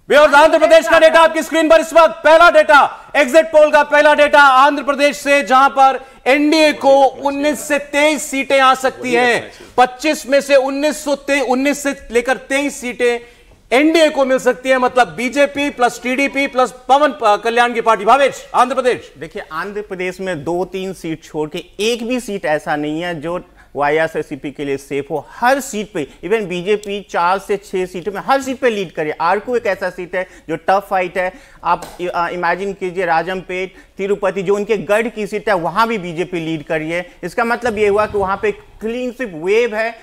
Viewers, Andhra Pradesh का data आपकी screen पर इस वक्त। पहला डेटा, एग्जिट पोल का पहला डेटा आंध्र प्रदेश से, जहां पर एनडीए को 19 से 23 सीटें आ सकती हैं। 25 में से 19 से लेकर 23 सीटें एनडीए को मिल सकती है। मतलब बीजेपी प्लस टीडीपी प्लस पवन कल्याण की पार्टी। भावेश, आंध्र प्रदेश। देखिए, आंध्र प्रदेश में 2-3 सीट छोड़ के एक भी सीट ऐसा नहीं है जो वाईएसआरसीपी के लिए सेफ हो। हर सीट पे, इवन बीजेपी 4 से 6 सीटों में हर सीट पे लीड करे। आरकू एक ऐसा सीट है जो टफ फाइट है। आप इमेजिन कीजिए, राजमपेट, तिरुपति, जो उनके गढ़ की सीट है, वहां भी बीजेपी लीड करी है। इसका मतलब ये हुआ कि वहां पे क्लीन स्वीप वेव है।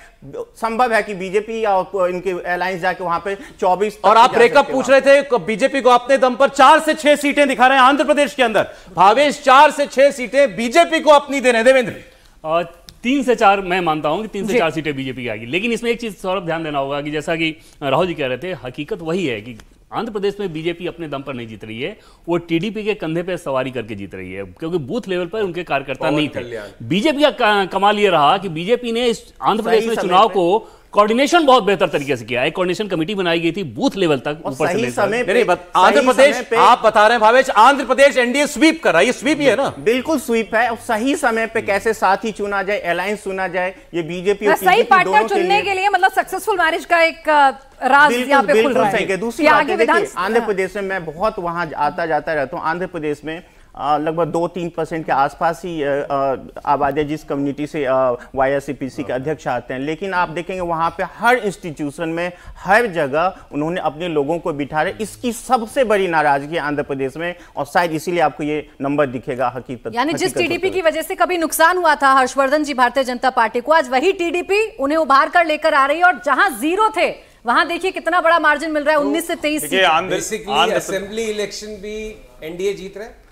संभव है कि बीजेपी और इनके अलायंस जाके वहां पे 24। और आप ब्रेकअप पूछ रहे थे, बीजेपी को अपने दम पर 4 से 6 सीटें दिखा रहे हैं आंध्र प्रदेश के अंदर। भावेश, 4 से 6 सीटें बीजेपी को अपनी दे रहे हैं। देवेंद्र, 3 से 4 मैं मानता हूं कि 3 से 4 सीटें बीजेपी की आएगी। लेकिन इसमें एक चीज सौरभ ध्यान देना होगा कि जैसा कि राहुल जी कह रहे थे, हकीकत वही है कि आंध्र प्रदेश में बीजेपी अपने दम पर नहीं जीत रही है, वो टीडीपी के कंधे पे सवारी करके जीत रही है, क्योंकि बूथ लेवल पर उनके कार्यकर्ता नहीं थे। बीजेपी का कमाल ये रहा कि बीजेपी ने इस आंध्र प्रदेश में चुनाव को कोऑर्डिनेशन बहुत बेहतर तरीके से किया है। कोऑर्डिनेशन कमेटी बनाई गई थी बूथ लेवल तक, ऊपर से लेकर। आंध्र प्रदेश, आप बता रहे हैं भावेश, आंध्र प्रदेश एनडीए स्वीप कर रहा है। ये स्वीप ही है ना? बिल्कुल स्वीप है। और सही समय पे कैसे साथी चुना जाए, अलायंस चुना जाए, ये बीजेपी और सही पार्टनर चुनने के लिए मतलब सक्सेसफुल मैरिज का एक राज यहाँ पे खुल रहा है। दूसरी बात है, देखिए, आंध्र प्रदेश में मैं बहुत वहां आता जाता रहता हूँ। आंध्र प्रदेश में लगभग 2-3% के आसपास ही आबादी जिस कम्युनिटी से वाईएसआरसीपी के अध्यक्ष आते हैं। लेकिन आप देखेंगे वहां पे हर इंस्टीट्यूशन में, हर जगह उन्होंने अपने लोगों को बिठा रहे। इसकी सबसे बड़ी नाराजगी आंध्र प्रदेश में, और शायद इसीलिए आपको ये नंबर दिखेगा। हकीकत यानी जिस टीडीपी की वजह से कभी नुकसान हुआ था हर्षवर्धन जी भारतीय जनता पार्टी को, आज वही टीडीपी उन्हें उभार कर लेकर आ रही है। और जहां जीरो थे वहां देखिए कितना बड़ा मार्जिन मिल रहा है, 19 से 23 सीट। असेंबली इलेक्शन भी एनडीए जीत रहे हैं।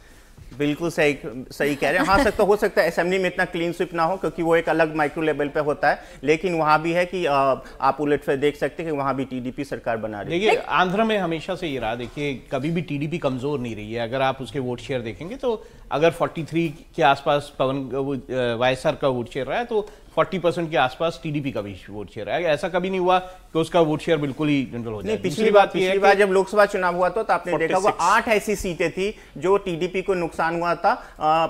बिल्कुल सही कह रहे हैं। हाँ, हो सकता है असेंबली में इतना क्लीन स्वीप ना हो, क्योंकि वो एक अलग माइक्रो लेवल पे होता है। लेकिन वहां भी है कि आप उलटफेर देख सकते हैं कि वहां भी टीडीपी सरकार बना रही है। देखिए, आंध्र में हमेशा से ये रहा, देखिए कभी भी टीडीपी कमजोर नहीं रही है। अगर आप उसके वोट शेयर देखेंगे तो अगर 43 के आसपास वाईएसआर का वोट शेयर रहा है, तो 40% के आसपास टीडीपी का भी वोट शेयर है। ऐसा कभी नहीं हुआ कि उसका वोट शेयर बिल्कुल ही जनरल हो जाए। पिछली बार जब लोकसभा चुनाव हुआ था तो आपने देखा होगा 8 ऐसी सीटें थी जो टीडीपी को नुकसान हुआ था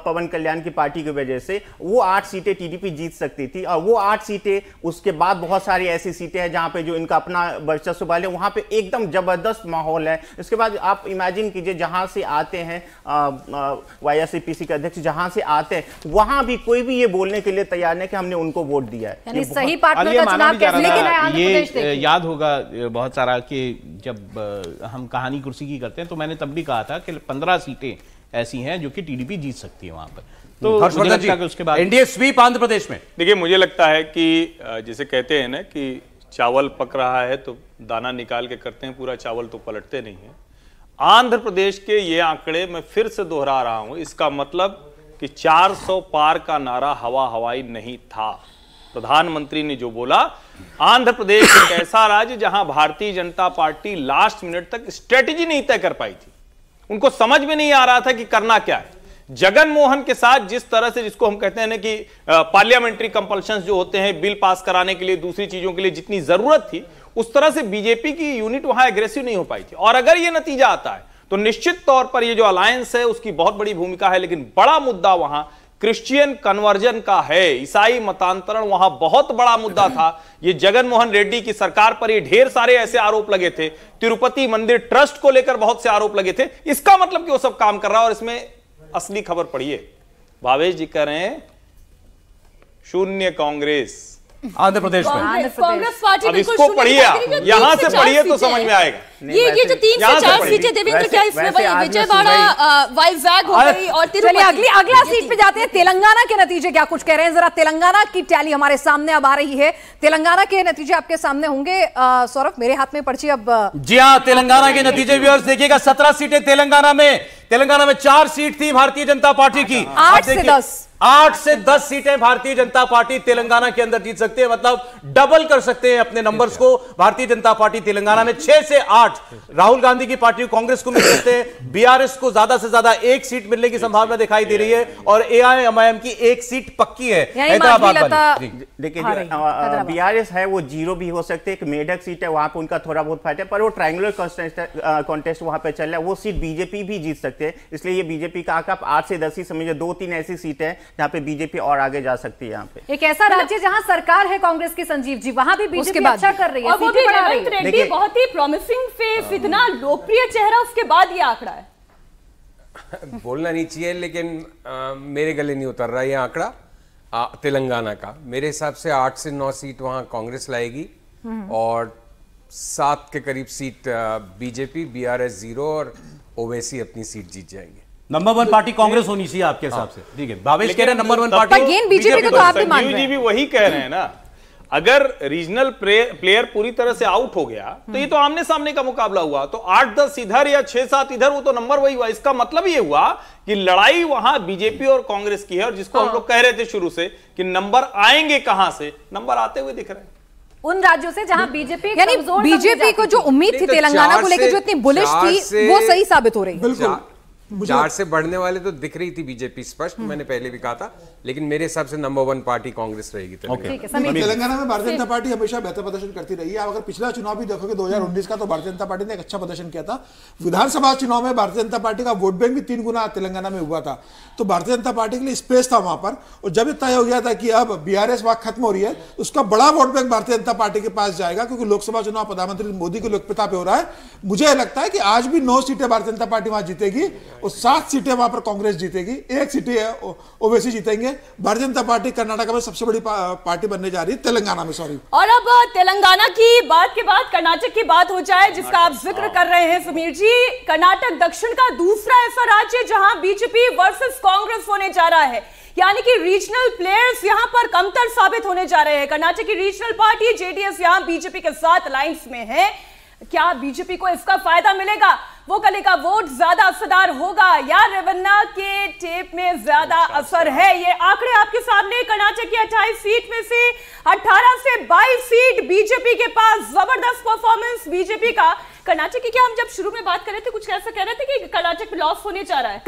पवन कल्याण की पार्टी की वजह से। वो 8 सीटें टीडीपी जीत सकती थी, और वो 8 सीटें, उसके बाद बहुत सारी ऐसी सीटें हैं जहां पे जो इनका अपना वर्चस्व वाले, वहां पे एकदम जबरदस्त माहौल है। इसके बाद आप इमेजिन कीजिए, जहां से आते हैं वाईएसआरसीपी के अध्यक्ष, जहां से आते हैं वहां भी कोई भी ये बोलने के लिए तैयार नहीं कि हमने उनको वोट दिया है। यानी सही पार्टनर का चुनाव कैसे, लेकिन ये याद होगा बहुत सारा कि जब हम कहानी कुर्सी की करते हैं तो मैंने तब भी कहा था कि 15 सीटें ऐसी हैं जो कि टीडीपी जीत सकती है वहां पर। तो हर्षवर्धन जी, उसके बाद एनडीए स्वीप आंध्र प्रदेश में। देखिए, मुझे लगता है कि जैसे कहते हैं ना कि चावल पक रहा है तो दाना निकाल के करते हैं, पूरा चावल तो पलटते नहीं है। आंध्र प्रदेश के ये आंकड़े मैं फिर से दोहरा रहा हूं। इसका मतलब कि 400 पार का नारा हवा हवाई नहीं था। प्रधानमंत्री ने जो बोला, आंध्र प्रदेश एक ऐसा राज्य जहां Bharatiya Janata party last minute तक स्ट्रेटेजी नहीं तय कर पाई थी। उनको समझ में नहीं आ रहा था कि करना क्या है। जगन मोहन के साथ जिस तरह से, जिसको हम कहते हैं ना कि पार्लियामेंट्री कंपल्शंस जो होते हैं बिल पास कराने के लिए, दूसरी चीजों के लिए जितनी जरूरत थी, उस तरह से बीजेपी की यूनिट वहां एग्रेसिव नहीं हो पाई थी। और अगर यह नतीजा आता है तो निश्चित तौर पर ये जो अलायंस है उसकी बहुत बड़ी भूमिका है। लेकिन बड़ा मुद्दा वहां क्रिश्चियन कन्वर्जन का है, ईसाई मतांतरण वहां बहुत बड़ा मुद्दा था। ये जगनमोहन रेड्डी की सरकार पर ये ढेर सारे ऐसे आरोप लगे थे, तिरुपति मंदिर ट्रस्ट को लेकर बहुत से आरोप लगे थे। इसका मतलब कि वो सब काम कर रहा है। और इसमें असली खबर पढ़िए, भावेश जी कह रहे हैं शून्य कांग्रेस आंध्र प्रदेश में। कांग्रेस पार्टी अब इसको पढ़िए, यहां से पढ़िए तो समझ में आएगा। ये जो 3 से 4 सीटें देवेंद्र, क्या इसमें वही विजयवाड़ा, वाइजैग हो गई और तिरुपति। अगला सीट पे जाते हैं। तेलंगाना के नतीजे क्या कुछ कह रहे हैं, जरा तेलंगाना की टैली हमारे सामने अब आ रही है। तेलंगाना के नतीजे आपके सामने होंगे। सौरभ, मेरे हाथ में पर्ची अब। जी हाँ, तेलंगाना के नतीजे व्यूअर्स देखिएगा। 17 सीटें तेलंगाना में 4 सीट थी भारतीय जनता पार्टी की। 8 से 10 8 से 10 सीटें भारतीय जनता पार्टी तेलंगाना के अंदर जीत सकती है, मतलब डबल कर सकते हैं अपने नंबर्स को। भारतीय जनता पार्टी तेलंगाना में 6 से 8 राहुल गांधी की पार्टी कांग्रेस को मिल सकते हैं। बीआरएस को ज्यादा से ज्यादा 1 सीट मिलने की संभावना दिखाई दे रही है और एआईएमआईएम की 1 सीट पक्की है हैदराबाद वाली। देखिए बीआरएस है वो 0 भी हो सकते हैं, एक मेढक सीट है वहां पे उनका थोड़ा बहुत फायदा है, पर वो ट्रायंगुलर कॉन्टेस्ट वहां पे चल रहा है, वो सीट बीजेपी भी जीत सकते हैं। इसलिए ये बीजेपी का आंकड़ा 8 से 10 ही समझिए, 2-3 ऐसी सीटें हैं जहां पे बीजेपी और आगे जा सकती है। यहाँ पे एक ऐसा राज्य जहां सरकार है कांग्रेस की, संजीव जी, वहां भी बीजेपी अच्छा कर रही है, और वो भी रेवंत रेड्डी बहुत ही प्रॉमिसिंग फेस, इतना लोकप्रिय चेहरा, उसके बाद ये आंकड़ा है। बोलना नहीं चाहिए लेकिन मेरे गले नहीं उतर रहा ये आंकड़ा तेलंगाना का। मेरे हिसाब से 8 से 9 सीट वहां कांग्रेस लाएगी और 7 के करीब सीट बीजेपी, बीआरएस 0 और ओवैसी अपनी सीट जीत जाएंगे। नंबर 1 पार्टी कांग्रेस होनी चाहिए आपके हिसाब से, ठीक है। भावेश कह रहे हैं नंबर 1 पार्टी बीजेपी को, तो आप भी मान रहे हैं। जी भी वही कह रहे हैं ना, अगर रीजनल प्लेयर पूरी तरह से आउट हो गया तो ये तो आमने सामने का मुकाबला हुआ, तो 8-10 इधर या 6-7 इधर, वो तो नंबर वही हुआ। इसका मतलब ये हुआ कि लड़ाई वहां बीजेपी और कांग्रेस की है, और जिसको हम लोग कह रहे थे शुरू से कि नंबर आएंगे कहां से, नंबर आते हुए दिख रहे हैं उन राज्यों से जहां बीजेपी, यानी बीजेपी को जो उम्मीद थी तेलंगाना को लेकर, जो इतनी बुलिश थी, वो सही साबित हो रही है। बिल्कुल 4 से बढ़ने वाले तो दिख रही थी बीजेपी स्पष्ट, मैंने पहले भी कहा था, लेकिन मेरे हिसाब से नंबर 1 पार्टी कांग्रेस रहेगी तेलंगाना में। भारतीय जनता पार्टी हमेशा बेहतर प्रदर्शन करती रही है। आप अगर पिछला चुनाव भी देखोगे 2019 का, तो भारतीय जनता पार्टी ने एक अच्छा प्रदर्शन किया था। विधानसभा चुनाव में भारतीय जनता पार्टी का वोट बैंक भी 3 गुना तेलंगाना में हुआ था, तो भारतीय जनता पार्टी के लिए स्पेस था वहां पर। और जब ये तय हो गया था कि अब बीआरएस वहां खत्म हो रही है, उसका बड़ा vote bank Bharatiya Janata party के पास जाएगा, क्योंकि लोकसभा चुनाव प्रधानमंत्री मोदी के लोकप्रियता पे हो रहा है। मुझे लगता है कि आज भी 9 सीटें भारतीय जनता पार्टी वहां जीतेगी और 7 सीटें वहां पर कांग्रेस जीतेगी, 1 सीटें ओवैसी जीतेंगे। भारतीय जनता पार्टी कर्नाटक में सबसे बड़ी पार्टी बनने जा रही है, तेलंगाना में, सॉरी। और अब तेलंगाना की बात के बाद कर्नाटक की बात हो जाए, जिसका आप जिक्र कर रहे हैं समीर जी। कर्नाटक दक्षिण का दूसरा ऐसा राज्य जहां बीजेपी वर्सेस कांग्रेस होने जा रहा है, यानी कि रीजनल प्लेयर्स यहां पर कमतर साबित होने जा रहे हैं। कर्नाटक की रीजनल पार्टी जेडीएस यहां बीजेपी के साथ अलायंस में है। क्या बीजेपी को इसका फायदा मिलेगा? वो कल का वोट ज्यादा असरदार होगा या रेवन्ना के टेप में ज्यादा असर है? ये आंकड़े आपके सामने। कर्नाटक की 28 सीट में से 18 से 22 सीट बीजेपी के पास। जबरदस्त परफॉर्मेंस बीजेपी का। कर्नाटक की, क्या हम जब शुरू में बात कर रहे थे कुछ ऐसा कह रहे थे कि कर्नाटक में लॉस होने जा रहा है?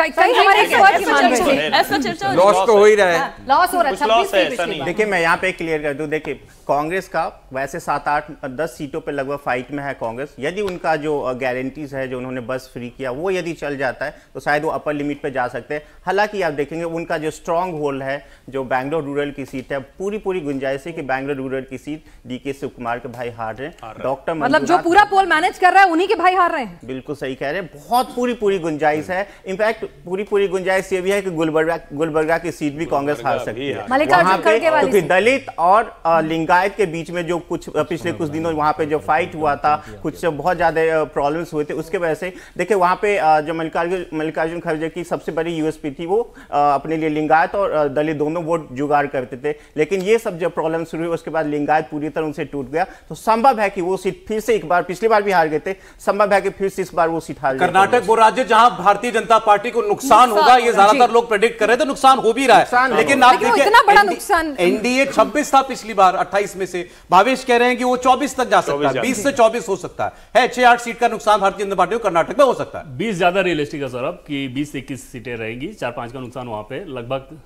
ऐसा चर्चा लॉस तो हो ही रहा है, लॉस हो रहा है। देखिए मैं यहाँ पे क्लियर कर दूं, देखिए कांग्रेस का वैसे 7-8-10 सीटों पे लगभग फाइट में है कांग्रेस। यदि उनका जो गारंटीज है, जो उन्होंने बस फ्री किया, वो यदि चल जाता है तो शायद वो अपर लिमिट पे जा सकते हैं। हालांकि आप देखेंगे उनका जो स्ट्रांग होल्ड है, जो बैंगलोर रूरल की सीट है, पूरी गुंजाइश है कि बैंगलोर रूरल की सीट डीके शिव कुमार के भाई हार रहे हैं। डॉक्टर मतलब जो पूरा पोल मैनेज कर रहा है उन्हीं के भाई हार रहे हैं। बिल्कुल सही कह रहे हैं, बहुत पूरी गुंजाइश है। इनफैक्ट पूरी गुंजाइश ये भी है कि गुलबर्गा की सीट भी कांग्रेस हार सकती है वहां पे, क्योंकि दलित और लिंगायत के बीच में जो कुछ पिछले कुछ दिनों वहां पे जो फाइट हुआ था, कुछ बहुत ज्यादा प्रॉब्लम्स हुए थे, उसके वजह से देखिए वहां पे जो मल्लिकार्जुन खड़गे की सबसे बड़ी यूएसपी थी, वो अपने लिए लिंगायत और दलित दोनों वोट जुगाड़ करते थे। लेकिन ये सब जो प्रॉब्लम शुरू हुई उसके बाद लिंगायत पूरी तरह उनसे टूट गया, तो संभव है कि वो सीट फिर से एक बार, पिछली बार भी हार गए थे, संभव है कि फिर से इस बार वो सीट हार। कर्नाटक वो राज्य जहां भारतीय जनता पार्टी को नुकसान होगा, ये ज्यादातर लोग प्रेडिक्ट कर रहे थे, नुकसान हो भी रहा है। लेकिन आप देखिए एनडीए 26 था पिछली बार 28 में से, भावेश कह रहे हैं कि वो 24 तक जा सकता है, 20 से 24 हो सकता है 6-8 सीट का नुकसान भारतीय जनता पार्टी को कर्नाटक में हो सकता है। 20 ज्यादा रियलिस्टिक है सौरभ कि 20 से 21 सीटें रहेंगी, 4-5 का नुकसान वहां पे लगभग।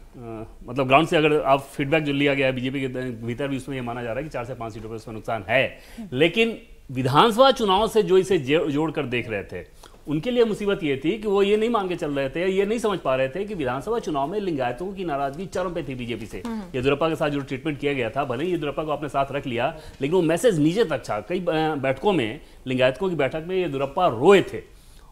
मतलब ग्राउंड से अगर आप फीडबैक जो लिया गया है बीजेपी के भीतर भी, उसमें यह माना जा रहा है कि 4 से 5 सीटों पर उसमें नुकसान है। लेकिन विधानसभा चुनाव से जो इसे जोड़कर देख रहे थे, उनके लिए मुसीबत ये थी कि वो ये नहीं मान के चल रहे थे, ये नहीं समझ पा रहे थे कि विधानसभा चुनाव में लिंगायतों की नाराजगी चरम पे थी बीजेपी से। येदियुरप्पा के साथ जो ट्रीटमेंट किया गया था, भले ही येदियुरप्पा को अपने साथ रख लिया, लेकिन वो मैसेज नीचे तक था। कई बैठकों में, लिंगायतों की बैठक में येदियुरप्पा रोए थे,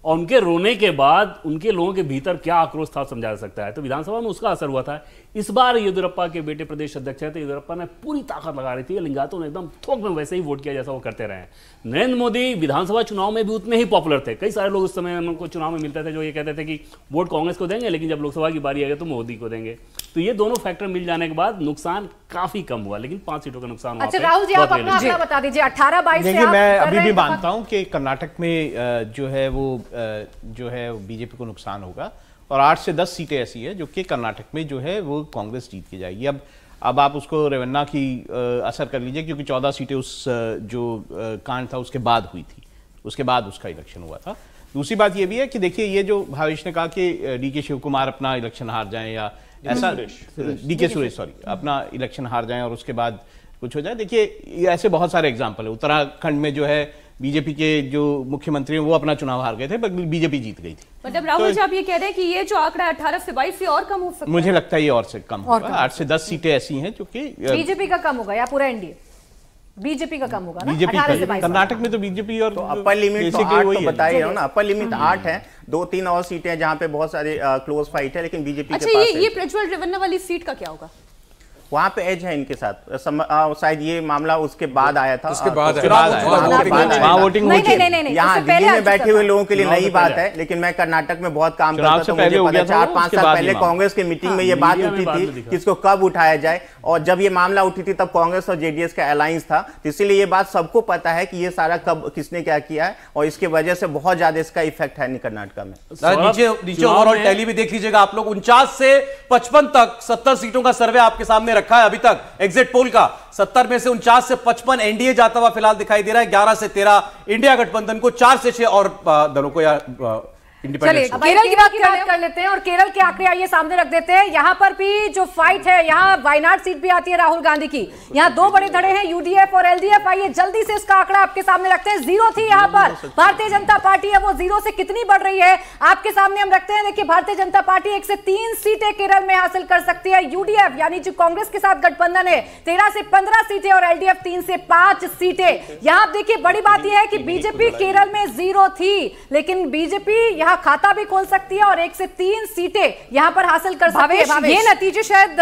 और उनके रोने के बाद उनके लोगों के भीतर क्या आक्रोश था समझा जा सकता है। तो विधानसभा में उसका असर हुआ था। इस बार येदियुरप्पा के बेटे प्रदेश अध्यक्ष है, तो येदियुरप्पा ने पूरी ताकत लगा रही थी, लिंगायतों ने एकदम थोक में वैसे ही वोट किया जैसा वो करते रहे। नरेंद्र मोदी विधानसभा चुनाव में भी उतने ही पॉपुलर थे। कई सारे लोग उस समय उनको चुनाव में मिलते थे जो ये कहते थे कि वोट कांग्रेस को देंगे, लेकिन जब लोकसभा की बारी आएगी तो मोदी को देंगे। तो ये दोनों फैक्टर मिल जाने के बाद नुकसान काफी कम हुआ, लेकिन 5 सीटों का नुकसान। अच्छा राहुल जी, आप अपना बता दीजिए 18-22 से। मैं अभी भी मानता हूं कि कर्नाटक में जो है वो बीजेपी को नुकसान होगा, और 8 से 10 सीटें ऐसी है जो कि कर्नाटक में जो है वो कांग्रेस जीत के जाएगी। अब आप उसको रेवन्ना की असर कर लीजिए, क्योंकि 14 सीटें उस जो कांड था उसके बाद हुई थी, उसके बाद उसका इलेक्शन हुआ था। दूसरी बात ये भी है कि देखिए, ये जो भावेश ने कहा कि डीके शिव कुमार अपना इलेक्शन हार जाएं या ऐसा, डीके सुरेश सॉरी, अपना इलेक्शन हार जाएं और उसके बाद कुछ हो जाए। देखिए ऐसे बहुत सारे एग्जाम्पल है। उत्तराखंड में जो है बीजेपी के जो मुख्यमंत्री हैं वो अपना चुनाव हार गए थे, पर बीजेपी जीत गई थी। मतलब राहुल जी आप ये कह रहे हैं कि ये जो आंकड़ा 18 से 22 से और कम हो सकता है? मुझे लगता है ये और से कम होगा। 8 से 10 सीटें ऐसी हैं जो कि बीजेपी का कम होगा या पूरा एनडीए? बीजेपी का कम होगा ना? बीजेपी 18 से 22। कर्नाटक में तो बीजेपी और अपर लिमिट तो 8 तो बता ही रहा हूं ना, अपर लिमिट 8 है। 2-3 और सीटें हैं जहां पे बहुत सारे क्लोज फाइट है, लेकिन बीजेपी के पास अच्छा ये प्रज्वल रेवन्ना वाली सीट का क्या होगा? वहां पे एज है इनके साथ। शायद ये मामला उसके बाद आया था, उसके बाद वहां वोटिंग नहीं, यहाँ दिल्ली में बैठे हुए लोगों के लिए नई बात है, लेकिन मैं कर्नाटक में बहुत काम करता तो मुझे पता 4-5 साल पहले कांग्रेस की मीटिंग में ये बात उठी थी कि इसको कब उठाया जाए, और जब ये मामला उठी थी तब कांग्रेस और जेडीएस का अलायंस था, तो इसीलिए ये बात सबको पता है कि ये सारा कब किसने क्या किया है, और इसके वजह से बहुत ज्यादा इसका इफेक्ट है कर्नाटक में। नीचे ओवरऑल टैली भी देख लीजिएगा आप लोग। 49 से 55 तक 70 सीटों का सर्वे आपके सामने रखा है अभी तक एग्जिट पोल का। 70 में से 49 से 55 एनडीए जाता हुआ फिलहाल दिखाई दे रहा है। 11 से 13 इंडिया गठबंधन को, 4 से 6 और दलों को या चलिए केरल की बात कर लेते हैं और केरल के आंकड़े आइए सामने रख देते हैं। यहाँ पर भी जो फाइट है, यहाँ वायनाड सीट भी आती है राहुल गांधी की। यहाँ 2 बड़े धड़े हैं, यूडीएफ और एलडीएफ। आइए जल्दी से इसका आंकड़ा आपके सामने रखते हैं। 0 थी यहाँ पर भारतीय जनता पार्टी है, वो 0 से कितनी बढ़ रही है आपके सामने हम रखते हैं। देखिए भारतीय जनता पार्टी 1 से 3 सीटें केरल में हासिल कर सकती है। यूडीएफ यानी जो कांग्रेस के साथ गठबंधन है 13 से 15 सीटें और एलडीएफ 3 से 5 सीटें। यहाँ देखिए बड़ी बात यह है कि बीजेपी केरल में 0 थी, लेकिन बीजेपी यहाँ खाता भी खोल सकती है और 1 से 3 सीटें यहां पर हासिल कर सकती है। ये नतीजे शायद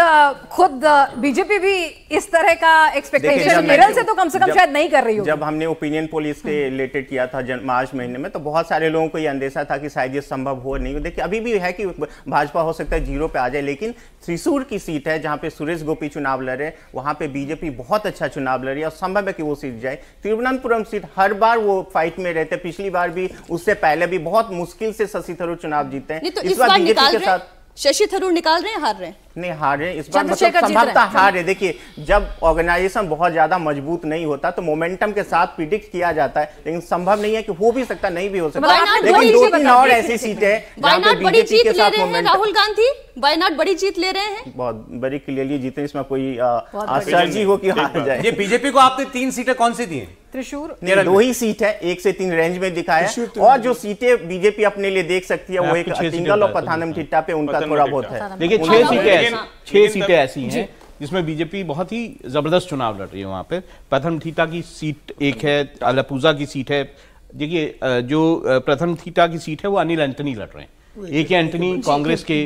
खुद बीजेपी भी इस तरह का एक्सपेक्टेशन केरल से तो कम से कम शायद नहीं कर रही होगी। जब हमने ओपिनियन पोल इसके रिलेटेड किया था मार्च महीने में, तो बहुत सारे लोगों को यह अंदेशा था कि शायद ये संभव हो नहीं। देखिए अभी भी है कि भाजपा हो सकता है 0 पे आ जाए, लेकिन त्रिशूर की सीट है जहां पे सुरेश गोपी चुनाव लड़ रहे, वहां पे बीजेपी बहुत अच्छा चुनाव लड़ रही है और संभव है कि वो सीट जाए। तिरुवनंतपुरम सीट हर बार वो फाइट में रहते, पिछली बार भी, उससे पहले भी बहुत मुश्किल से शशि थरूर चुनाव जीते हैं। तो इस बार बीजेपी के साथ शशि थरूर निकाल रहे हैं, हार रहे हैं? नहीं हार रहे इस बार, मतलब संभवतः हार रहे। देखिए जब ऑर्गेनाइजेशन बहुत ज्यादा मजबूत नहीं होता तो मोमेंटम के साथ प्रिडिक्ट किया जाता है, लेकिन संभव नहीं है कि हो भी सकता, नहीं भी हो सकता। लेकिन 2-3 और ऐसी सीटें जहां पे बीजेपी के साथ मोमेंटम। राहुल गांधी वायनाड बड़ी जीत ले रहे हैं, बहुत बड़ी क्लियरली जीते, इसमें कोई आश्चर्य हो कि हार जाए। ये बीजेपी को आपने 3 सीटें कौन सी दी हैं? त्रिशूर 2 ही सीट है, 1 से 3 रेंज में दिखाया, और जो सीटें बीजेपी अपने लिए देख सकती है वो एक अतिंगल और पथानमथिट्टा पे उनका थोड़ा बहुत है। देखिए 6 सीटें ऐसी हैं जिसमें बीजेपी बहुत ही जबरदस्त चुनाव लड़ रही है। वहां पे पथनमथिट्टा की सीट एक है, अलापुजा की सीट है। देखिए जो पथनमथिट्टा की सीट है वो अनिल एंटनी लड़ रहे हैं, एक एंटनी कांग्रेस के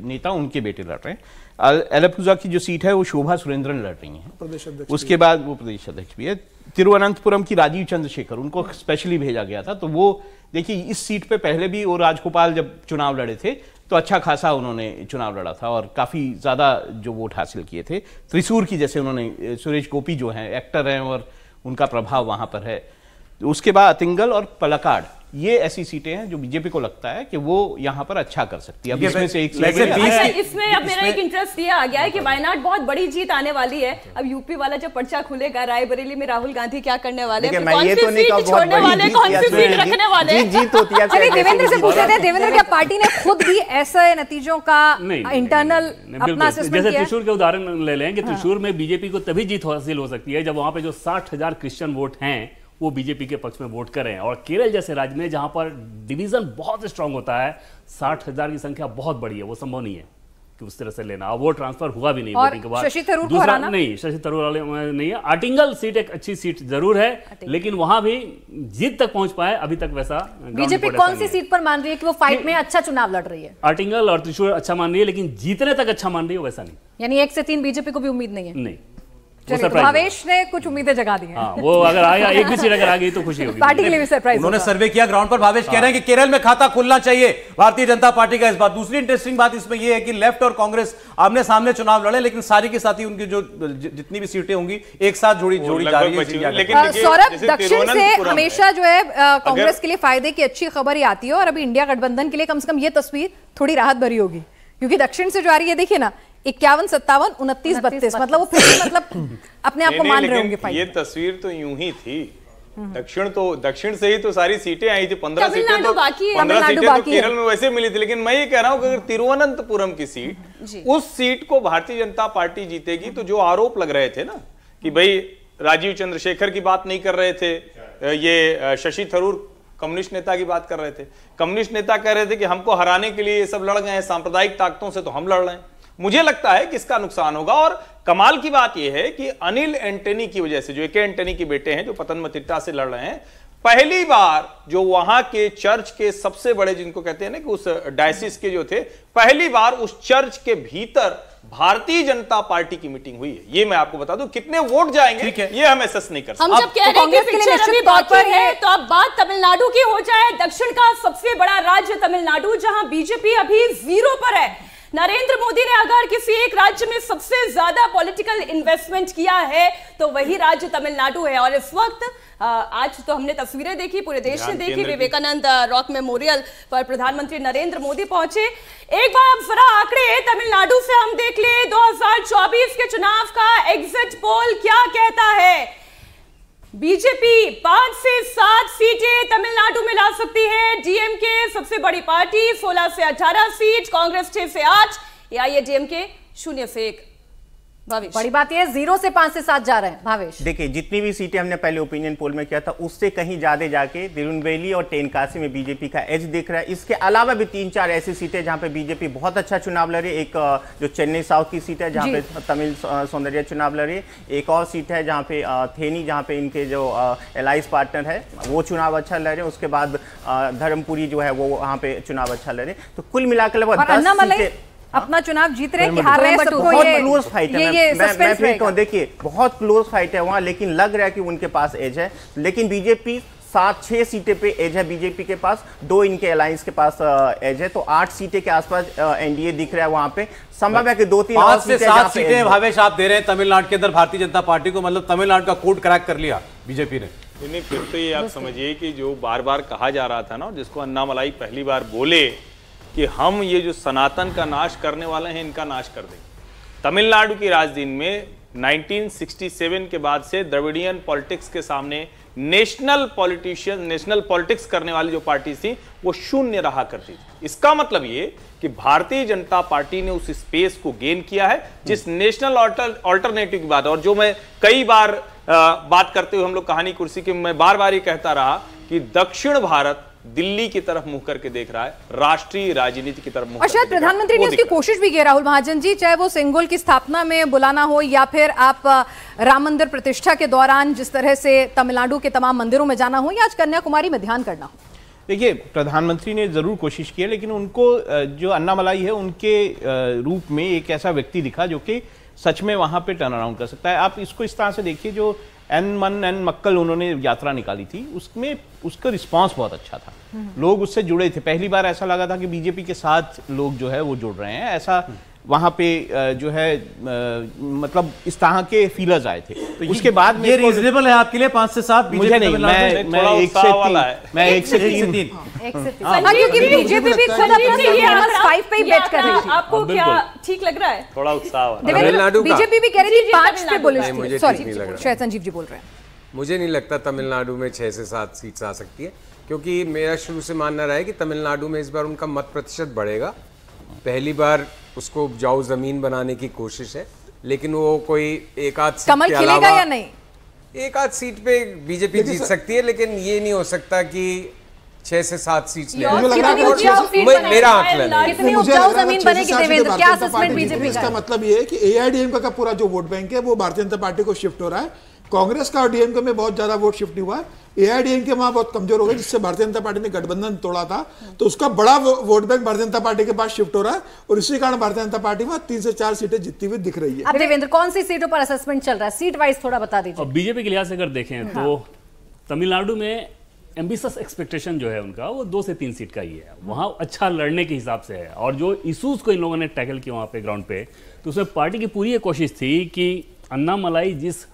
नेता, उनके बेटे लड़ रहे हैं। अलापुजा की जो सीट है वो शोभा सुरेंद्रन लड़ रही हैं, उसके बाद वो प्रदेश अध्यक्ष भी है। तिरुवनंतपुरम की राजीव चंद्रशेखर, उनको स्पेशली भेजा गया था, तो वो देखिए इस सीट पे पहले भी वो राजगोपाल जब चुनाव लड़े थे तो अच्छा खासा उन्होंने चुनाव लड़ा था और काफी ज्यादा जो वोट हासिल किए थे। त्रिशूर की जैसे उन्होंने, सुरेश गोपी जो हैं एक्टर हैं और उनका प्रभाव वहां पर है। उसके बाद अतिंगल और पलक्कड़, ये ऐसी सीटें हैं जो बीजेपी को लगता है कि वो यहाँ पर अच्छा कर सकती है। अब इसमें से एक इसमें अब मेरा एक इंटरेस्ट ये आ गया है कि वायनाड बहुत बड़ी जीत आने वाली है। अब यूपी वाला जब पर्चा खुलेगा, रायबरेली में राहुल गांधी क्या करने वाले हैं, कौन सी सीट छोड़ने वाले, कौन सी सीट रखने वाले? जीत होती है। चलिए देवेंद्र से पूछ लेते हैं, देवेंद्र क्या पार्टी ने खुद भी ऐसे नतीजों का इंटरनल अपना असेसमेंट जैसे किया? त्रिशूर के उदाहरण ले लें कि त्रिशूर में बीजेपी को तभी जीत हासिल हो सकती है जब वहां पे जो 60,000 क्रिश्चियन वोट हैं वो बीजेपी के पक्ष में वोट करें। और केरल जैसे राज्य में जहां पर डिवीजन बहुत स्ट्रांग होता है, 60,000 की संख्या बहुत बड़ी है, वो संभव नहीं है कि उस तरह से लेना। और वो ट्रांसफर हुआ भी नहीं वोटिंग के बाद। शशि थरूर को दूसरा हराना? नहीं, शशि थरूर वाले नहीं है। आर्टिंगल सीट एक अच्छी सीट जरूर है, लेकिन वहां भी जीत तक पहुंच पाए अभी तक वैसा। बीजेपी कौन सी सीट पर मान रही है कि वो फाइट में अच्छा चुनाव लड़ रही है? आर्टिंगल और त्रिशूर अच्छा मान रही है, लेकिन जीतने तक अच्छा मान रही है वैसा नहीं। यानी 1 से 3 बीजेपी को भी उम्मीद नहीं है? नहीं। चलिए, तो भावेश ने कुछ उम्मीदें जगा दी हैं। हाँ, वो अगर आया, एक भी सीट अगर आ गई तो खुशी होगी पार्टी के लिए भी सरप्राइज। उन्होंने सर्वे किया ग्राउंड पर, भावेश कह रहे हैं कि केरल में खाता खुलना चाहिए भारतीय जनता पार्टी का इस बात। दूसरी इंटरेस्टिंग बात इसमें यह है कि लेफ्ट और कांग्रेस आमने सामने चुनाव लड़े, लेकिन सारी की साथी उनकी जो जितनी भी सीटें होंगी एक साथ जोड़ी जा रही है। सौरभ, दक्षिण से हमेशा जो है कांग्रेस के लिए फायदे की अच्छी खबर ही आती है, और अभी इंडिया गठबंधन के लिए कम से कम ये तस्वीर थोड़ी राहत भरी होगी, क्योंकि दक्षिण से जो आ रही है, देखिए ना, 51, 57, 29, 32, मतलब वो फिर मतलब अपने आप को मान रहे होंगे। ये तस्वीर तो यूं ही थी। दक्षिण से ही तो सारी सीटें आई थी, 15 सीटें तो 15 सीटें तो केरल में वैसे मिली थी। लेकिन मैं ये कह रहा हूं कि अगर तिरुवनंतपुरम की सीट, उस सीट को भारतीय जनता पार्टी जीतेगी, तो जो आरोप लग रहे थे ना कि भाई राजीव चंद्रशेखर की बात नहीं कर रहे थे, ये शशि थरूर कम्युनिस्ट नेता की बात कर रहे थे, कम्युनिस्ट नेता कह रहे थे कि हमको हराने के लिए ये सब लड़ गए हैं, सांप्रदायिक ताकतों से तो हम लड़ रहे हैं। मुझे लगता है कि इसका नुकसान होगा। और कमाल की बात यह है कि अनिल एंटनी की वजह से, जो एके एंटनी के बेटे हैं, जो पतनमतिट्टा से लड़ रहे हैं, पहली बार जो वहां के चर्च के सबसे बड़े, जिनको कहते हैं ना कि उस डायसिस के जो थे, पहली बार उस चर्च के भीतर भारतीय जनता पार्टी की मीटिंग हुई है। ये मैं आपको बता दूं, कितने वोट जाएंगे ये हम एसेस नहीं कर सकते। हम जब कह रहे हैं कि पिक्चर अभी बाकी है, तो अब बात तमिलनाडु की हो जाए। दक्षिण का सबसे बड़ा राज्य तमिलनाडु, जहां बीजेपी अभी 0 पर है। नरेंद्र मोदी ने अगर किसी एक राज्य में सबसे ज्यादा पॉलिटिकल इन्वेस्टमेंट किया है तो वही राज्य तमिलनाडु है। और इस वक्त आज तो हमने तस्वीरें देखी, पूरे देश ने देखी, विवेकानंद रॉक मेमोरियल पर प्रधानमंत्री नरेंद्र मोदी पहुंचे। एक बार अब जरा आंकड़े तमिलनाडु से हम देख ले, 2024 के चुनाव का एग्जिट पोल क्या कहता है। बीजेपी 5 से 7 सीटें तमिलनाडु में ला सकती है। डीएमके सबसे बड़ी पार्टी 16 से 18 सीट, कांग्रेस 6 से 8, एआईएडीएमके 0 से 1। बड़ी बात यह 0 से 5 से 7 जा रहे हैं। भावेश, देखिए, जितनी भी सीटें हमने पहले ओपिनियन पोल में किया था, उससे कहीं ज्यादा जाके तिरुनेलवेली और तेनकासी में बीजेपी का एज दिख रहा है। इसके अलावा भी 3-4 ऐसी सीटें जहां पे बीजेपी बहुत अच्छा चुनाव लड़ी। एक जो चेन्नई साउथ की सीट है, जहां पे तमिल सौंदर्य चुनाव लड़ी। एक और सीट है जहां पे थेनी, जहां पे इनके जो एलाइज पार्टनर है वो चुनाव अच्छा लड़े। उसके बाद धर्मपुरी जो है वो वहां पे चुनाव अच्छा लड़े। तो कुल मिलाकर लगभग 10 सीटें अपना चुनाव जीत रहे हैं कि हार रहे हैं, सबको बहुत क्लोज फाइट है। मैं फिर कहूं, देखिए बहुत क्लोज फाइट है वहां, लेकिन लग रहा है कि उनके पास एज है। लेकिन बीजेपी 7-6 सीटें पे एज है बीजेपी के पास, 2 इनके अलायंस के पास एज है। तो 8 सीटें के आसपास एनडीए दिख रहा है वहां पे। संभव है कि 2-3 5 से 7 सीटें भावेश आप दे रहे हैं तमिलनाडु के अंदर भारतीय जनता पार्टी को, मतलब तमिलनाडु का कोड क्रैक कर लिया बीजेपी ने। नहीं, फिर तो ये आप समझिए कि जो बार बार कहा जा रहा था ना, जिसको अन्नामलाई पहली बार बोले कि हम ये जो सनातन का नाश करने वाले हैं, इनका नाश कर देंगे। तमिलनाडु की राजधानी में 1967 के बाद से द्रविडियन पॉलिटिक्स के सामने नेशनल पॉलिटिक्स करने वाली जो पार्टी थी वो शून्य रहा करती थी। इसका मतलब ये कि भारतीय जनता पार्टी ने उस स्पेस को गेन किया है, जिस नेशनल ऑल्टरनेटिव की बात, और जो मैं कई बार बात करते हुए हम लोग कहानी कुर्सी की, मैं बार बार ये कहता रहा कि दक्षिण भारत दिल्ली की तरफ मुंह करके देख रहा है, राष्ट्रीय राजनीति की तरफ मुंह और शायद प्रधानमंत्री ने उसकी कोशिश भी की। राहुल महाजन जी, चाहे वो सिंगोल की स्थापना में बुलाना हो या फिर आप राम मंदिर प्रतिष्ठा के दौरान जिस तरह से तमिलनाडु के तमाम मंदिरों में जाना हो, या आज कन्याकुमारी में ध्यान करना हो। देखिए, प्रधानमंत्री ने जरूर कोशिश की है, लेकिन उनको जो अन्नामलाई है उनके रूप में एक ऐसा व्यक्ति दिखा जो कि सच में वहां पे टर्न अराउंड कर सकता है। आप इसको इस तरह से देखिए, जो एन मक्कल उन्होंने यात्रा निकाली थी, उसमें उसका रिस्पांस बहुत अच्छा था। लोग उससे जुड़े थे। पहली बार ऐसा लगा था कि बीजेपी के साथ लोग जो है वो जुड़ रहे हैं। ऐसा वहां पे जो है मतलब इस तरह के फीलर्स आए थे। तो उसके बाद में ये रीजनेबल है आपके लिए 5 से 7? मुझे नहीं, मैं 1 से 3 क्योंकि बीजेपी भी खुद अपना 5 पे बेट कर रही थी। आपको क्या ठीक लग रहा है? थोड़ा उत्साह बीजेपी भी कह रही थी 5 पे बुलिश थी। सॉरी, शायद संजीव जी बोल रहे हैं। मुझे नहीं लगता तमिलनाडु में 6 से 7 सीट्स आ सकती है, क्योंकि मेरा शुरू से मानना रहा है कि तमिलनाडु में इस बार उनका मत प्रतिशत बढ़ेगा। पहली बार उसको उपजाऊ जमीन बनाने की कोशिश है, लेकिन वो कोई एक आध सीट कमल खिलेगा या नहीं, एक आध सीट पे बीजेपी जीत सकती है, लेकिन ये नहीं हो सकता कि 6 से 7 सीट्स ले। मेरा आकलन है कितनी उपजाऊ जमीन बनेगी देवेंद्र, क्या असेसमेंट बीजेपी का? इसका मतलब ये है कि एआईडीएमके का पूरा जो वोट बैंक है वो भारतीय जनता पार्टी को शिफ्ट हो रहा है। कांग्रेस का और डीएमके में बहुत ज्यादा वोट शिफ्ट नहीं हुआ है। एआईडीएमके वहां बहुत कमजोर हो गए, जिससे भारतीय जनता पार्टी ने गठबंधन तोड़ा था, तो उसका बड़ा vote bank Bharatiya Janata party के पास शिफ्ट हो रहा है और इसी कारण भारतीय जनता पार्टी में 3 से 4 सीटें जीतती हुई दिख रही है। अब देवेंद्र, कौन सी सीटों पर असेसमेंट चल रहा है, सीट वाइज थोड़ा बता दीजिए। बीजेपी के लिहाज से अगर देखें तो तमिलनाडु में एम्बिशियस एक्सपेक्टेशन जो है उनका वो 2 से 3 सीट का ही है, वहां अच्छा लड़ने के हिसाब से है। और जो इशूज को इन लोगों ने टैकल किया वहां पे ग्राउंड पे, तो उसमें पार्टी की पूरी ये कोशिश थी कि अन्नामलाई जिस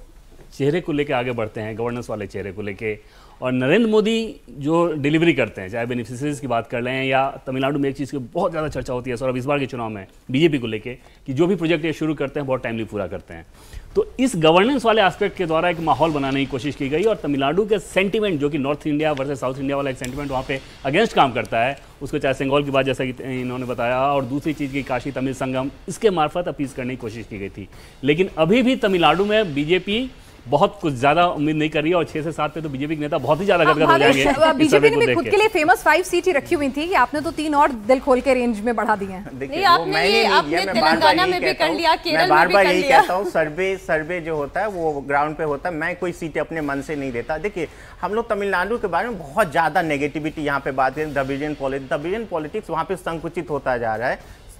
चेहरे को लेके आगे बढ़ते हैं, गवर्नेंस वाले चेहरे को लेके, और नरेंद्र मोदी जो डिलीवरी करते हैं, चाहे बेनिफिशियरीज की बात कर लें या तमिलनाडु में एक चीज़ की बहुत ज़्यादा चर्चा होती है सौरभ इस बार के चुनाव में बीजेपी को लेके, कि जो भी प्रोजेक्ट ये शुरू करते हैं बहुत टाइमली पूरा करते हैं। तो इस गवर्नेंस वाले एस्पेक्ट के द्वारा एक माहौल बनाने की कोशिश की गई और तमिलनाडु के सेंटीमेंट जो कि north India versus south India वाला एक सेंटीमेंट वहाँ पे अगेंस्ट काम करता है, उसको चाहे सेंगोल की बात जैसा कि इन्होंने बताया, और दूसरी चीज़ की काशी तमिल संगम, इसके मार्फत अपील करने की कोशिश की गई थी। लेकिन अभी भी तमिलनाडु में बीजेपी बहुत कुछ ज्यादा उम्मीद नहीं कर रही है और 6 से 7 पे तो बीजेपी के नेता बहुत ही ज्यादा गदगद हो जाएंगे। बीजेपी ने भी खुद के लिए फेमस 5 सीट ही रखी हुई थी कि आपने तो 3 और दिल खोल के रेंज में बढ़ा दिए हैं। देखिए आपने तेलंगाना में भी कर लिया, केरल में भी कर लिया। कहता हूँ सर्वे जो होता है वो ग्राउंड पे होता है, मैं कोई सीटें अपने मन से नहीं देता। देखिए हम लोग तमिलनाडु के बारे में बहुत ज्यादा नेगेटिविटी यहाँ पे बात करें, डिवीजन पॉलिटिक्स वहाँ पे संकुचित होता जा रहा है।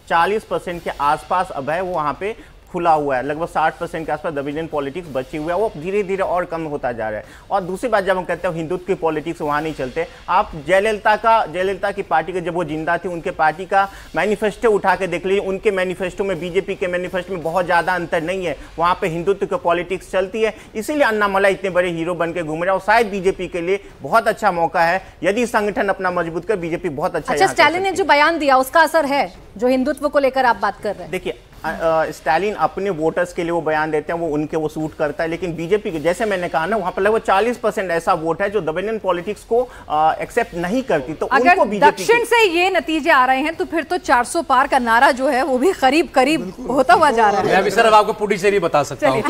40% के आसपास अब है वो वहाँ पे खुला हुआ है, लगभग 60% के आसपास डिवीजन पॉलिटिक्स बची हुआ है, वो धीरे धीरे और कम होता जा रहा है। और दूसरी बात, जब हम कहते हैं हिंदुत्व की पॉलिटिक्स वहाँ नहीं चलते, आप जयललिता की पार्टी के जब वो जिंदा थी उनके पार्टी का मैनिफेस्टो उठा के देख लीजिए, उनके मैनिफेस्टो में बीजेपी के मैनिफेस्टो में बहुत ज़्यादा अंतर नहीं है। वहाँ पे हिंदुत्व की पॉलिटिक्स चलती है, इसीलिए अन्नामलाई इतने बड़े हीरो बन के घूम रहे हैं। और शायद बीजेपी के लिए बहुत अच्छा मौका है, यदि संगठन अपना मजबूत कर बीजेपी बहुत अच्छा। स्टालिन ने जो बयान दिया उसका असर है, जो हिंदुत्व को लेकर आप बात कर रहे हैं। देखिए स्टालिन अपने वोटर्स के लिए वो बयान देते हैं, वो सूट करता है, लेकिन बीजेपी के जैसे मैंने कहा ना, वहां पर लगभग 40% ऐसा वोट है जो डिवीजन पॉलिटिक्स को एक्सेप्ट नहीं करती। तो अगर दक्षिण से ये नतीजे आ रहे हैं तो फिर तो 400 पार का नारा जो है वो भी करीब होता हुआ जा रहा है। मैं सिर्फ आपको पुडुचेरी बता सकता हूँ।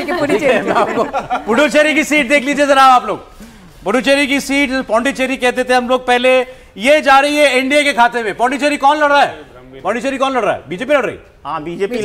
पुडुचेरी की सीट देख लीजिए जरा आप लोग। पुडुचेरी की सीट पौंडीचेरी कहते थे हम लोग पहले, ये जा रही है एनडीए के खाते में। पौंडीचेरी कौन लड़ रहा है? पौंडीचेरी कौन लड़ रहा है? बीजेपी लड़ रही। हाँ बीजेपी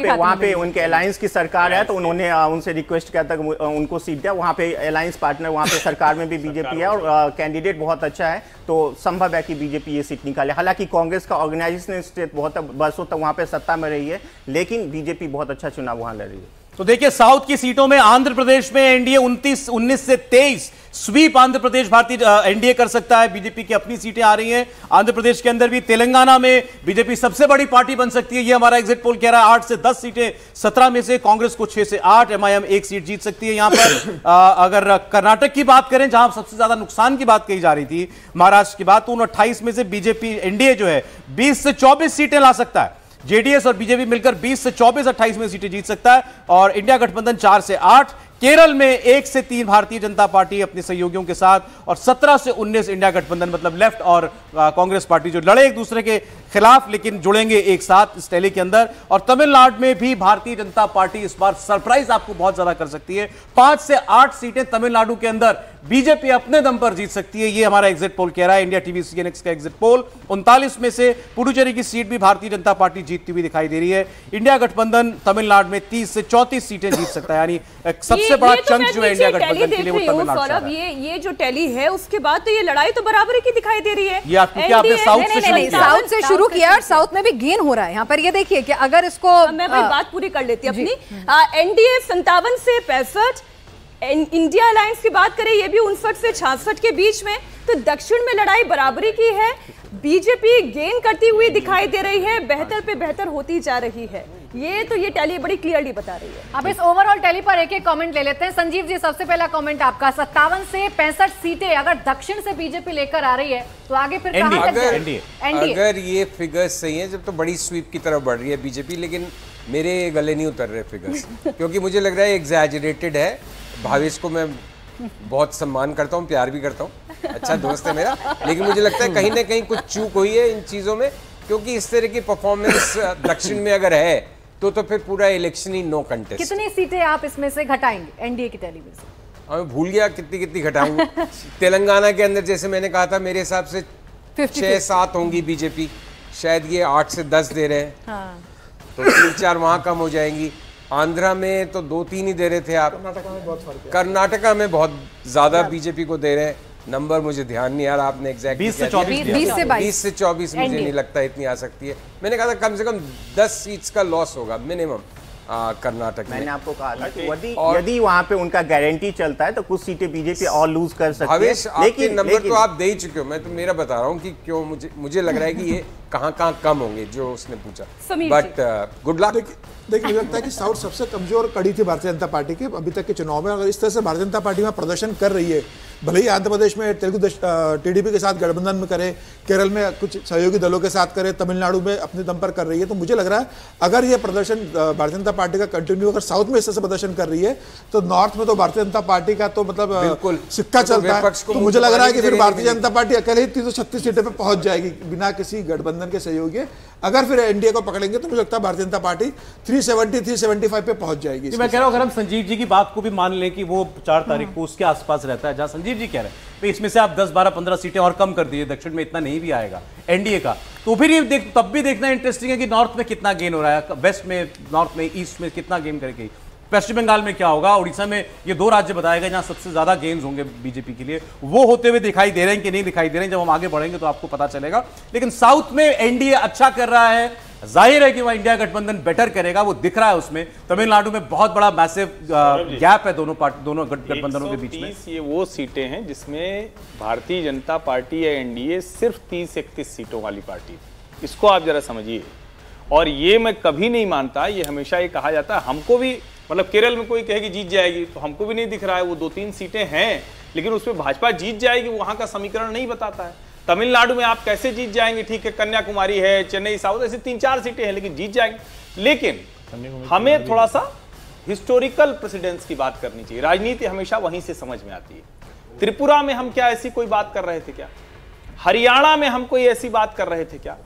वहाँ पे उनके अलायंस की सरकार है, तो उन्होंने उनसे रिक्वेस्ट किया था कि उनको सीट दिया। वहाँ पे अलायंस पार्टनर वहाँ पे सरकार में भी बीजेपी है और कैंडिडेट बहुत अच्छा है, तो संभव है कि बीजेपी ये सीट निकाले। हालांकि कांग्रेस का ऑर्गेनाइजेशन स्टेट बहुत बरसों तक वहाँ पे सत्ता में रही है, लेकिन बीजेपी बहुत अच्छा चुनाव वहाँ लड़ रही है। तो देखिए साउथ की सीटों में आंध्र प्रदेश में एनडीए 19 से 23 स्वीप आंध्र प्रदेश भारतीय एनडीए कर सकता है। बीजेपी की अपनी सीटें आ रही हैं आंध्र प्रदेश के अंदर भी। तेलंगाना में बीजेपी सबसे बड़ी पार्टी बन सकती है, ये हमारा एग्जिट पोल कह रहा है। 8 से 10 सीटें 17 में से, कांग्रेस को 6 से 8, एमआईएम 1 सीट जीत सकती है यहां पर। अगर कर्नाटक की बात करें जहां सबसे ज्यादा नुकसान की बात कही जा रही थी, महाराष्ट्र की बात, तो उन 28 में से बीजेपी एनडीए जो है 20 से 24 सीटें ला सकता है। जेडीएस और बीजेपी मिलकर 20 से 24 28 में सीटें जीत सकता है। और इंडिया गठबंधन 4 से 8, केरल में 1 से 3 भारतीय जनता पार्टी अपने सहयोगियों के साथ, और 17 से 19 इंडिया गठबंधन, मतलब लेफ्ट और कांग्रेस पार्टी जो लड़े एक दूसरे के खिलाफ लेकिन जुड़ेंगे एक साथ इस टैली के अंदर। और तमिलनाडु में भी भारतीय जनता पार्टी इस बार सरप्राइज आपको बहुत ज्यादा कर सकती है। 5 से 8 सीटें तमिलनाडु के अंदर बीजेपी अपने दम पर जीत सकती है, ये हमारा एग्जिट पोल कह रहा है, इंडिया टीवी सीएनएक्स का एग्जिट पोल। 39 में से पुडुचेरी की सीट भी भारतीय जनता पार्टी जीतती हुई दिखाई दे रही है। इंडिया गठबंधन तमिलनाडु में 30 से 34 सीटें जीत सकता है, यानी सबसे बड़ा चंक जो है इंडिया गठबंधन के लिए वो तमिलनाडु से है। ये जो टैली है उसके बाद तो ये लड़ाई तो बराबरी की दिखाई दे रही है। ये आपने साउथ से शुरू किया और साउथ में भी गेन हो रहा है। यहाँ पर ये देखिए कि अगर इसको मैं बात पूरी कर लेती अपनी। एनडीए 57 से 65, इंडिया अलायंस की बात करें ये भी 59 से 66 के बीच में, तो दक्षिण में लड़ाई बराबरी की है। बीजेपी गेन करती हुई दिखाई दे रही है, बेहतर पे बेहतर होती जा रही है। ये टैली बड़ी क्लियरली बता रही है। अब इस ओवरऑल टैली पर एक एक कमेंट ले लेते हैं। संजीव जी, सबसे पहला कमेंट आपका, 57 से 65 सीटें अगर दक्षिण से बीजेपी लेकर आ रही है तो आगे फिर कहां तक एनडीए? अगर ये फिगर्स सही है, जब तो बड़ी स्वीप की तरफ बढ़ रही है बीजेपी, लेकिन मेरे गले नहीं उतर रहे फिगर्स क्योंकि मुझे लग रहा है एग्जैजरेटेड है। भावेश को मैं बहुत सम्मान करता हूँ, प्यार भी करता हूँ, अच्छा दोस्त है मेरा, लेकिन मुझे लगता है कहीं ना कहीं कुछ चूक हुई है इन चीज़ों में, क्योंकि इस तरह की परफॉर्मेंस दक्षिण में अगर है तो फिर पूरा इलेक्शन ही नो कंटेस्ट। कितनी सीटें आप इसमें से घटाएंगे एनडीए की टैली में से? मैं भूल गया कितनी घटाऊंगा। तेलंगाना के अंदर जैसे मैंने कहा था, मेरे हिसाब से 6-7 होंगी बीजेपी, शायद ये 8 से 10 दे रहे हैं, तो 3-4 वहाँ कम हो जाएंगी। आंध्रा में तो 2-3 ही दे रहे थे आप, कर्नाटका में बहुत फर्क है। कर्नाटका में बहुत ज्यादा बीजेपी को दे रहे हैं। नंबर मुझे ध्यान नहीं आ रहा, आपने एग्जैक्ट 20 से 24 20 से 24 मुझे नहीं लगता इतनी आ सकती है। मैंने कहा था कम से कम 10 सीट्स का लॉस होगा मिनिमम कर्नाटक में। मैंने आपको कहा था कि यदि वहां पे उनका गारंटी चलता है तो कुछ सीटें बीजेपी और लूज कर सकती है। भावेश, आपके नंबर तो आप दे ही चुके हो, मैं तो मेरा बता रहा हूँ कि क्यों मुझे लग रहा है कि ये कहाँ कम होंगे जो उसने पूछा, बट गुड लक। देखिए मुझे लगता है कि साउथ सबसे कमजोर कड़ी थी भारतीय जनता पार्टी की अभी तक के चुनाव में। अगर इस तरह से भारतीय जनता पार्टी में प्रदर्शन कर रही है, भले ही आंध्र प्रदेश में तेलुगु टीडीपी के साथ गठबंधन में करे, केरल में कुछ सहयोगी दलों के साथ करे, तमिलनाडु में अपने दम पर कर रही है, तो मुझे लग रहा है अगर ये प्रदर्शन भारतीय जनता पार्टी का कंटिन्यू अगर साउथ में इस तरह से प्रदर्शन कर रही है तो नॉर्थ में तो भारतीय जनता पार्टी का तो मतलब सिक्का चलता है। तो मुझे लग रहा है कि फिर भारतीय जनता पार्टी अकेले ही 336 सीटें पर पहुंच जाएगी बिना किसी गठबंधन के सहयोगी। अगर फिर एनडीए को पकड़ेंगे तो मुझे लगता है भारतीय जनता पार्टी 370-375 पे पहुंच जाएगी। मैं कह रहा हूं अगर हम संजीव जी की बात को भी मान लें कि वो 4 तारीख को उसके आसपास रहता है जहां संजीव जी कह रहे हैं तो इसमें से आप 10, 12, 15 सीटें और कम कर दिए, दक्षिण में इतना नहीं भी आएगा एनडीए का, तो फिर ये तब भी देखना इंटरेस्टिंग है कि नॉर्थ में कितना गेन हो रहा है, वेस्ट में, नॉर्थ में, ईस्ट में कितना गेन करेगी, पश्चिम बंगाल में क्या होगा, उड़ीसा में। ये 2 राज्य बताएगा जहां सबसे ज्यादा गेन्स होंगे बीजेपी के लिए, वो होते हुए दिखाई दे रहे हैं कि नहीं दिखाई दे रहे हैं। जब हम आगे बढ़ेंगे तो आपको पता चलेगा। लेकिन साउथ में एनडीए अच्छा कर रहा है, जाहिर है कि वह इंडिया गठबंधन बेटर करेगा, वो दिख रहा है उसमें। तमिलनाडु में बहुत बड़ा मैसिव गैप है दोनों गठबंधनों के बीच में। ये वो सीटें हैं जिसमें भारतीय जनता पार्टी या एनडीए सिर्फ 30-31 सीटों वाली पार्टी, इसको आप जरा समझिए। और ये मैं कभी नहीं मानता, ये हमेशा ये कहा जाता है, हमको भी मतलब केरल में कोई कहे कि जीत जाएगी तो हमको भी नहीं दिख रहा है, वो 2-3 सीटें हैं लेकिन उसमें भाजपा जीत जाएगी वहां का समीकरण नहीं बताता है। तमिलनाडु में आप कैसे जीत जाएंगे, ठीक है, कन्याकुमारी है, चेन्नई साउथ, ऐसी 3-4 सीटें हैं लेकिन जीत जाएंगे। लेकिन हमें थोड़ा सा हिस्टोरिकल प्रेसिडेंस की बात करनी चाहिए, राजनीति हमेशा वहीं से समझ में आती है। त्रिपुरा में हम क्या ऐसी कोई बात कर रहे थे क्या? हरियाणा में हम कोई ऐसी बात कर रहे थे क्या?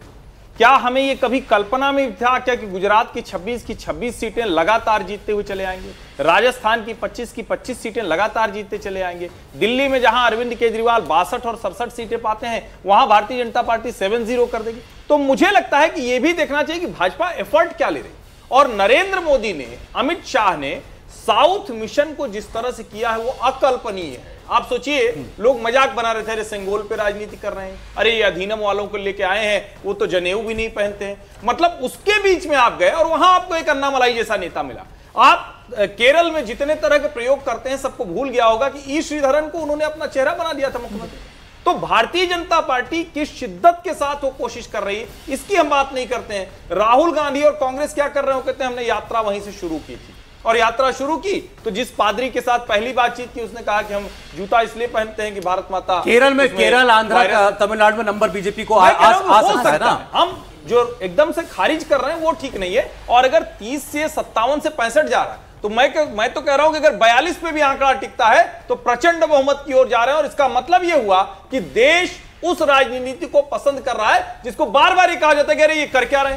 क्या हमें ये कभी कल्पना में था क्या कि गुजरात की 26 सीटें लगातार जीतते हुए चले आएंगे, राजस्थान की 25 सीटें लगातार जीतते चले आएंगे, दिल्ली में जहां अरविंद केजरीवाल 62 और 67 सीटें पाते हैं वहां भारतीय जनता पार्टी 7-0 कर देगी। तो मुझे लगता है कि यह भी देखना चाहिए कि भाजपा एफर्ट क्या ले रही। और नरेंद्र मोदी ने, अमित शाह ने साउथ मिशन को जिस तरह से किया है वो अकल्पनीय है। आप सोचिए, लोग मजाक बना रहे थे, अरे सेंगोल पे राजनीति कर रहे हैं, अरे ये अधिनियम वालों को लेके आए हैं, वो तो जनेऊ भी नहीं पहनते हैं। मतलब उसके बीच में आप गए और वहां आपको एक अन्नामलाई जैसा नेता मिला। आप केरल में जितने तरह के प्रयोग करते हैं सबको भूल गया होगा कि ई श्रीधरन को उन्होंने अपना चेहरा बना दिया था मुख्यमंत्री। तो भारतीय जनता पार्टी किस शिद्दत के साथ वो कोशिश कर रही है इसकी हम बात नहीं करते हैं। राहुल गांधी और कांग्रेस क्या कर रहे हो, कहते हैं हमने यात्रा वहीं से शुरू की थी, और यात्रा शुरू की तो जिस पादरी के साथ पहली बातचीत की उसने कहा कि हम जूता इसलिए पहनते हैं कि भारत माता। केरल, आंध्र, तमिलनाडु में नंबर बीजेपी को आ सकता है ना। हम जो एकदम से खारिज कर रहे हैं वो ठीक नहीं है। और अगर 30 से 57 से 65 जा रहा है तो मैं तो कह रहा हूं कि अगर 42 पे भी आंकड़ा टिकता है तो प्रचंड बहुमत की ओर जा रहे हैं। और इसका मतलब यह हुआ कि देश उस राजनीति को पसंद कर रहा है जिसको बार बार ये कहा जाता है कि अरे ये कर क्या रहे हैं।